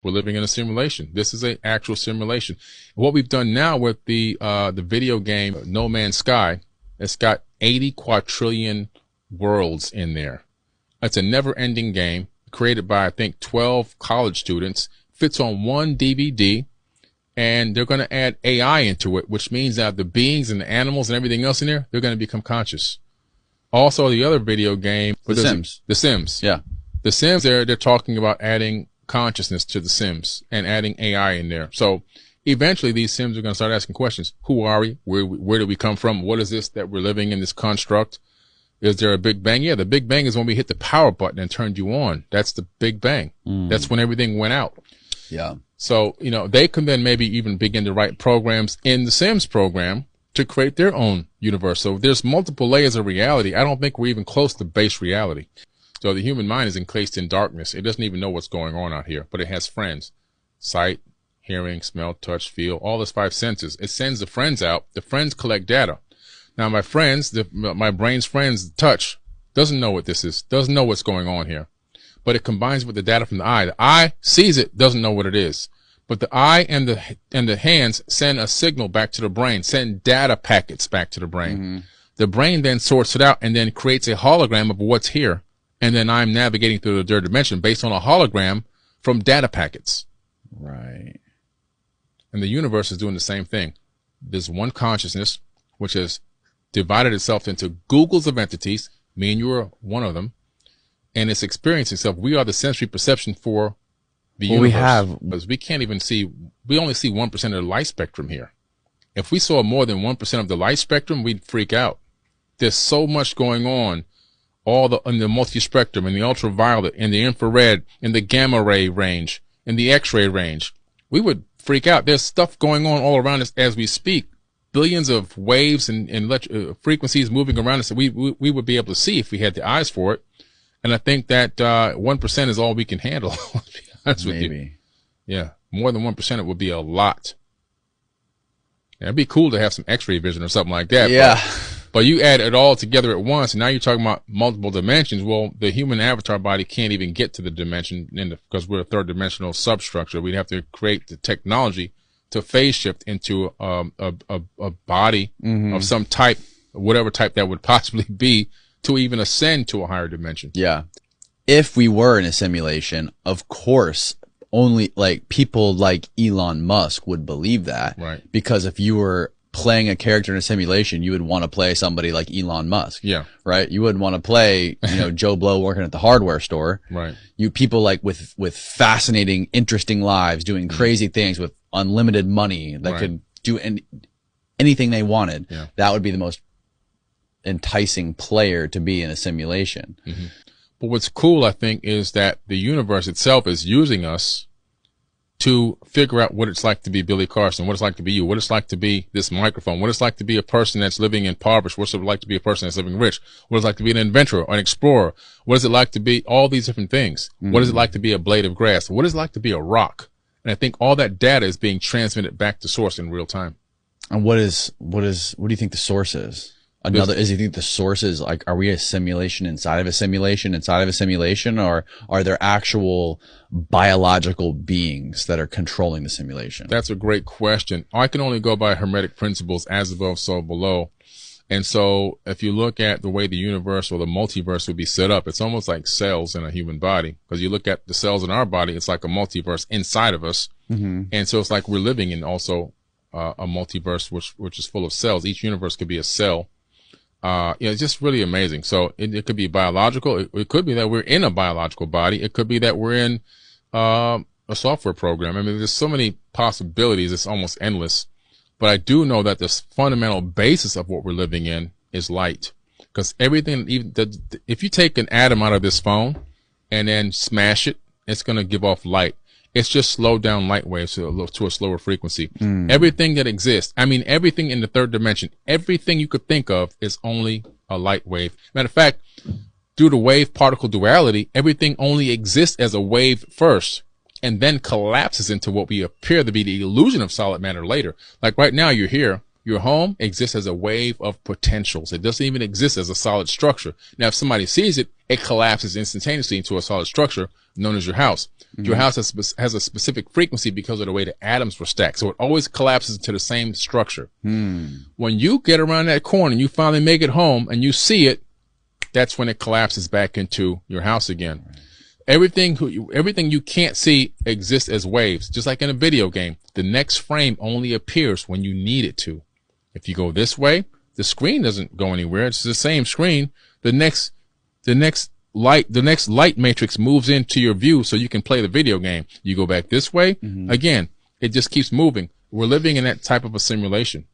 We're living in a simulation. This is an actual simulation. What we've done now with the video game No Man's Sky, it's got 80 quadrillion worlds in there. It's a never-ending game created by, I think, 12 college students, fits on one DVD, and they're going to add AI into it, which means that the beings and the animals and everything else in there, they're going to become conscious. Also, the other video game, The Sims. The Sims. Yeah. The Sims, they're talking about adding consciousness to the Sims and adding AI in there. So eventually these Sims are going to start asking questions. Who are we? Where do we come from? What is this that we're living in, this construct? Is there a Big Bang? Yeah, the Big Bang is when we hit the power button and turned you on. That's the Big Bang. That's when everything went out. Yeah. So, they can then maybe even begin to write programs in the Sims program to create their own universe. So there's multiple layers of reality. I don't think we're even close to base reality. So the human mind is encased in darkness. It doesn't even know what's going on out here, but it has friends. Sight, hearing, smell, touch, feel, all those 5 senses. It sends the friends out. The friends collect data. Now, my friends, my brain's friends, touch, doesn't know what this is, doesn't know what's going on here. But it combines with the data from the eye. The eye sees it, doesn't know what it is. But the eye and the hands send a signal back to the brain, send data packets back to the brain. Mm-hmm. The brain then sorts it out and then creates a hologram of what's here. And then I'm navigating through the third dimension based on a hologram from data packets. Right. And the universe is doing the same thing. There's one consciousness, which has divided itself into Googles of entities. Me and you are one of them. And it's experiencing itself. We are the sensory perception for the universe. Because we can't even see, we only see 1% of the light spectrum here. If we saw more than 1% of the light spectrum, we'd freak out. There's so much going on, in the multi-spectrum, in the ultraviolet, in the infrared, in the gamma ray range, in the X-ray range. We would freak out. There's stuff going on all around us as we speak. Billions of waves and frequencies moving around us that we would be able to see if we had the eyes for it. And I think that 1% is all we can handle. That's with you. Yeah, more than 1%, it would be a lot. Yeah, it'd be cool to have some X-ray vision or something like that. Yeah. But you add it all together at once, and now you're talking about multiple dimensions. Well, the human avatar body can't even get to the dimension because we're a third dimensional substructure. We'd have to create the technology to phase shift into a body of some type, whatever type that would possibly be, to even ascend to a higher dimension. Yeah. If we were in a simulation, of course, only like people like Elon Musk would believe that. Right. Because if you were playing a character in a simulation, you would want to play somebody like Elon Musk. Yeah. Right. You wouldn't want to play, Joe Blow working at the hardware store. Right. People like with fascinating, interesting lives, doing crazy things with unlimited money that could do anything they wanted. Yeah. That would be the most enticing player to be in a simulation. Mm-hmm. But what's cool, I think, is that the universe itself is using us to figure out what it's like to be Billy Carson, what it's like to be you, what it's like to be this microphone, what it's like to be a person that's living impoverished, what's it like to be a person that's living rich, what it's like to be an inventor or an explorer, what is it like to be all these different things, what is it like to be a blade of grass, what is it like to be a rock? And I think all that data is being transmitted back to source in real time. And what do you think the source is? You think the source is like, are we a simulation inside of a simulation inside of a simulation, or are there actual biological beings that are controlling the simulation? That's a great question. I can only go by Hermetic principles, as above, so below. And so if you look at the way the universe or the multiverse would be set up, it's almost like cells in a human body. Because you look at the cells in our body, it's like a multiverse inside of us. Mm-hmm. And so it's like we're living in also a multiverse, which is full of cells. Each universe could be a cell. It's just really amazing. So it could be biological. It could be that we're in a biological body. It could be that we're in a software program. I mean, there's so many possibilities. It's almost endless. But I do know that the fundamental basis of what we're living in is light. Because everything, if you take an atom out of this phone and then smash it, it's going to give off light. It's just slowed down light waves to a slower frequency. Everything that exists, everything in the third dimension, everything you could think of is only a light wave. Matter of fact, due to wave particle duality, everything only exists as a wave first and then collapses into what we appear to be the illusion of solid matter later. Like right now, you're here. Your home exists as a wave of potentials. It doesn't even exist as a solid structure. Now, if somebody sees it, it collapses instantaneously into a solid structure known as your house. Your house has a specific frequency because of the way the atoms were stacked. So it always collapses into the same structure. When you get around that corner and you finally make it home and you see it, that's when it collapses back into your house again. Everything you can't see exists as waves, just like in a video game. The next frame only appears when you need it to. If you go this way, the screen doesn't go anywhere. It's the same screen. The next light matrix moves into your view so you can play the video game. You go back this way, again, it just keeps moving. We're living in that type of a simulation.